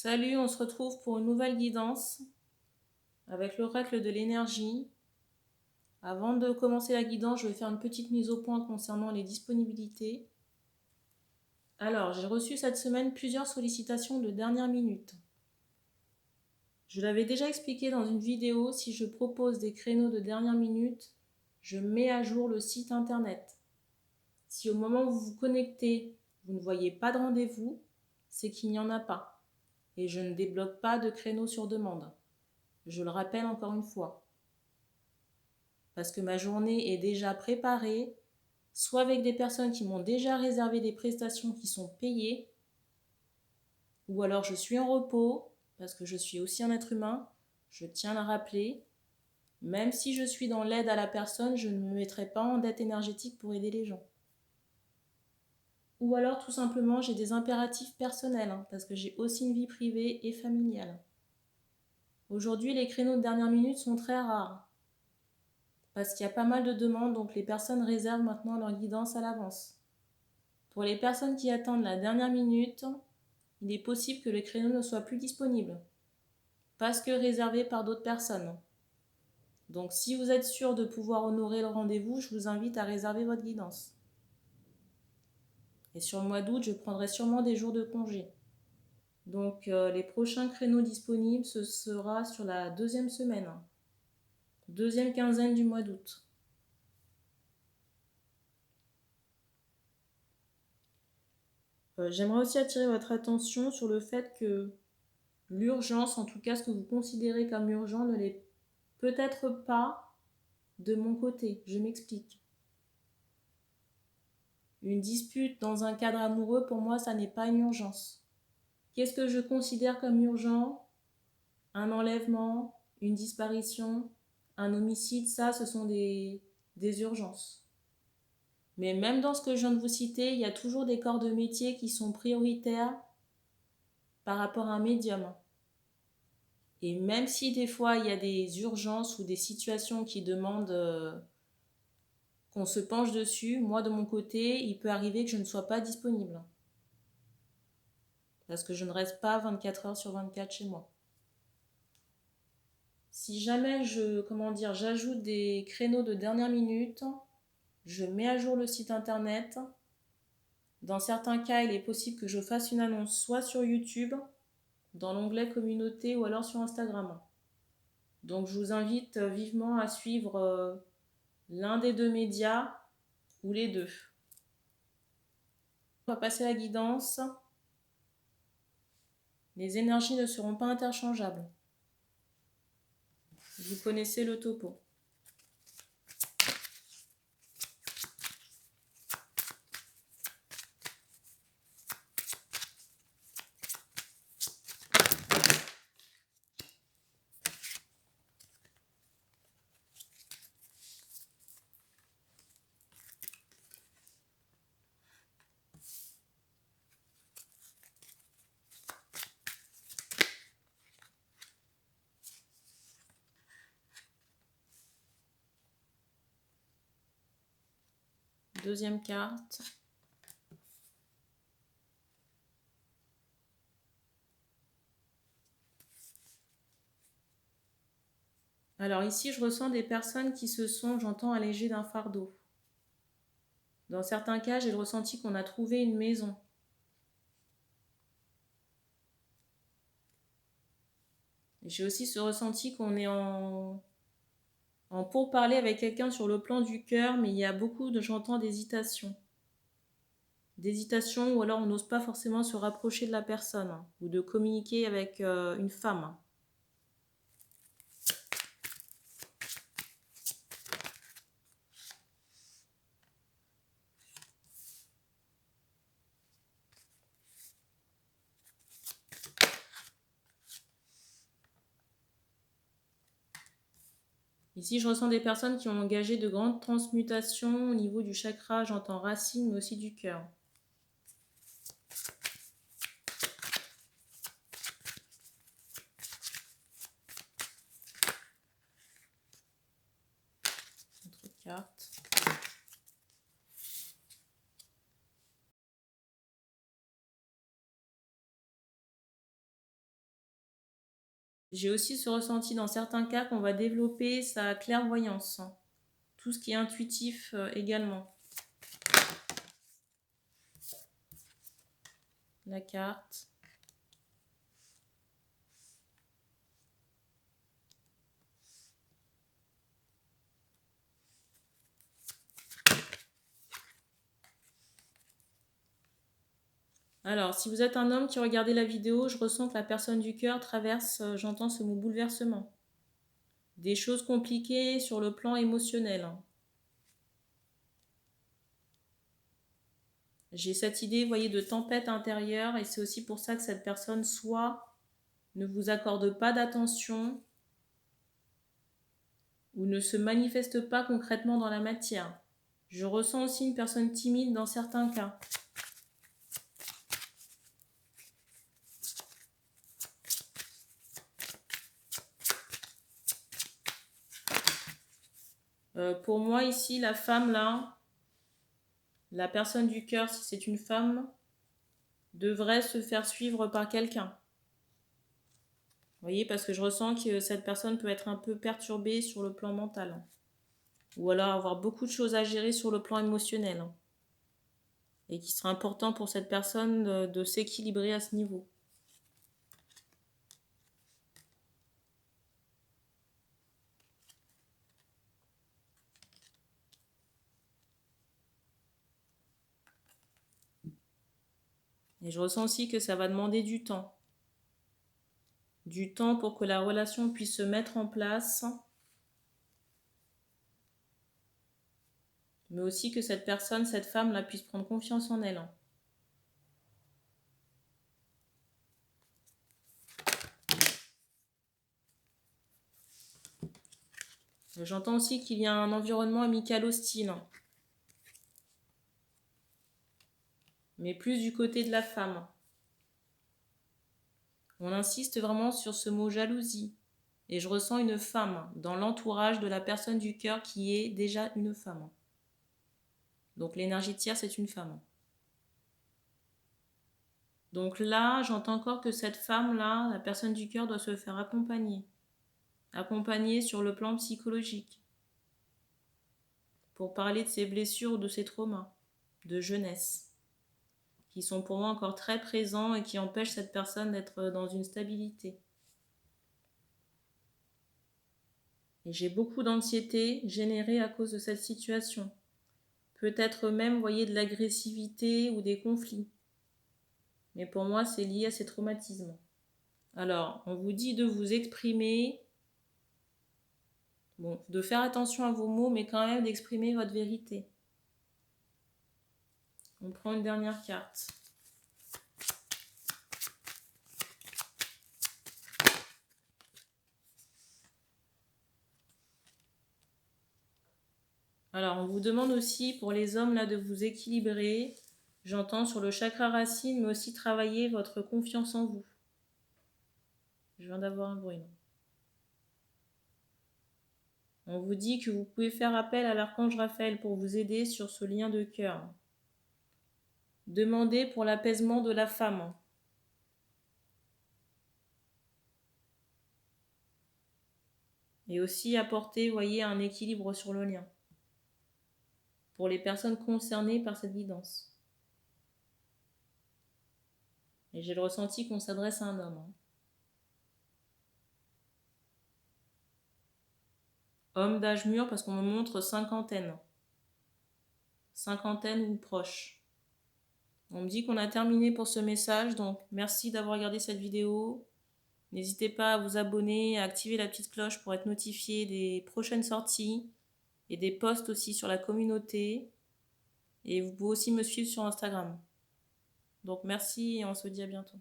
Salut, on se retrouve pour une nouvelle guidance avec l'oracle de l'énergie. Avant de commencer la guidance, je vais faire une petite mise au point concernant les disponibilités. Alors, j'ai reçu cette semaine plusieurs sollicitations de dernière minute. Je l'avais déjà expliqué dans une vidéo, si je propose des créneaux de dernière minute, je mets à jour le site internet. Si au moment où vous vous connectez, vous ne voyez pas de rendez-vous, c'est qu'il n'y en a pas. Et je ne débloque pas de créneaux sur demande. Je le rappelle encore une fois. Parce que ma journée est déjà préparée, soit avec des personnes qui m'ont déjà réservé des prestations qui sont payées, ou alors je suis en repos, parce que je suis aussi un être humain, je tiens à le rappeler. Même si je suis dans l'aide à la personne, je ne me mettrai pas en dette énergétique pour aider les gens. Ou alors tout simplement j'ai des impératifs personnels, parce que j'ai aussi une vie privée et familiale. Aujourd'hui, les créneaux de dernière minute sont très rares, parce qu'il y a pas mal de demandes, donc les personnes réservent maintenant leur guidance à l'avance. Pour les personnes qui attendent la dernière minute, il est possible que le créneau ne soit plus disponible, parce que réservé par d'autres personnes. Donc si vous êtes sûr de pouvoir honorer le rendez-vous, je vous invite à réserver votre guidance. Et sur le mois d'août, je prendrai sûrement des jours de congé. Donc les prochains créneaux disponibles, ce sera sur la deuxième semaine, deuxième quinzaine du mois d'août. J'aimerais aussi attirer votre attention sur le fait que l'urgence, en tout cas ce que vous considérez comme urgent, ne l'est peut-être pas de mon côté. Je m'explique. Une dispute dans un cadre amoureux, pour moi, ça n'est pas une urgence. Qu'est-ce que je considère comme urgent? Un enlèvement, une disparition, un homicide, ça, ce sont des urgences. Mais même dans ce que je viens de vous citer, il y a toujours des corps de métier qui sont prioritaires par rapport à un médium. Et même si des fois il y a des urgences ou des situations qui demandent qu'on se penche dessus, moi de mon côté, il peut arriver que je ne sois pas disponible. Parce que je ne reste pas 24 heures sur 24 chez moi. Si jamais j'ajoute des créneaux de dernière minute, je mets à jour le site internet. Dans certains cas, il est possible que je fasse une annonce soit sur YouTube, dans l'onglet communauté, ou alors sur Instagram. Donc je vous invite vivement à suivre l'un des deux médias ou les deux. On va passer à la guidance. Les énergies ne seront pas interchangeables. Vous connaissez le topo. Deuxième carte. Alors ici, je ressens des personnes qui se sont, j'entends, allégées d'un fardeau. Dans certains cas, j'ai le ressenti qu'on a trouvé une maison. J'ai aussi ce ressenti qu'on est en pourparlers avec quelqu'un sur le plan du cœur, mais il y a beaucoup j'entends d'hésitation. D'hésitation, ou alors on n'ose pas forcément se rapprocher de la personne, ou de communiquer avec une femme. Ici, je ressens des personnes qui ont engagé de grandes transmutations au niveau du chakra, j'entends racine, mais aussi du cœur. Autre carte. J'ai aussi ce ressenti dans certains cas qu'on va développer sa clairvoyance, tout ce qui est intuitif également. La carte. Alors, si vous êtes un homme qui regardez la vidéo, je ressens que la personne du cœur traverse, j'entends ce mot bouleversement. Des choses compliquées sur le plan émotionnel. J'ai cette idée, vous voyez, de tempête intérieure et c'est aussi pour ça que cette personne soit ne vous accorde pas d'attention ou ne se manifeste pas concrètement dans la matière. Je ressens aussi une personne timide dans certains cas. Pour moi ici, la femme là, la personne du cœur, si c'est une femme, devrait se faire suivre par quelqu'un. Vous voyez, parce que je ressens que cette personne peut être un peu perturbée sur le plan mental. Ou alors avoir beaucoup de choses à gérer sur le plan émotionnel. Et qu'il sera important pour cette personne de s'équilibrer à ce niveau. Et je ressens aussi que ça va demander du temps. Du temps pour que la relation puisse se mettre en place. Mais aussi que cette personne, cette femme-là, puisse prendre confiance en elle. J'entends aussi qu'il y a un environnement amical hostile. Mais plus du côté de la femme. On insiste vraiment sur ce mot jalousie. Et je ressens une femme dans l'entourage de la personne du cœur qui est déjà une femme. Donc l'énergie tiers, c'est une femme. Donc là, j'entends encore que cette femme-là, la personne du cœur, doit se faire accompagner. Accompagner sur le plan psychologique. Pour parler de ses blessures ou de ses traumas de jeunesse. Qui sont pour moi encore très présents et qui empêchent cette personne d'être dans une stabilité. Et j'ai beaucoup d'anxiété générée à cause de cette situation. Peut-être même, vous voyez, de l'agressivité ou des conflits. Mais pour moi, c'est lié à ces traumatismes. Alors, on vous dit de vous exprimer, bon, de faire attention à vos mots, mais quand même d'exprimer votre vérité. On prend une dernière carte. Alors, on vous demande aussi, pour les hommes, là, de vous équilibrer. J'entends sur le chakra racine, mais aussi travailler votre confiance en vous. Je viens d'avoir un bruit. On vous dit que vous pouvez faire appel à l'archange Raphaël pour vous aider sur ce lien de cœur. Demandez pour l'apaisement de la femme. Et aussi apporter, vous voyez, un équilibre sur le lien. Pour les personnes concernées par cette guidance. Et j'ai le ressenti qu'on s'adresse à un homme. Homme d'âge mûr parce qu'on me montre cinquantaine. Cinquantaine ou proche. On me dit qu'on a terminé pour ce message, donc merci d'avoir regardé cette vidéo. N'hésitez pas à vous abonner, à activer la petite cloche pour être notifié des prochaines sorties et des posts aussi sur la communauté. Et vous pouvez aussi me suivre sur Instagram. Donc merci et on se dit à bientôt.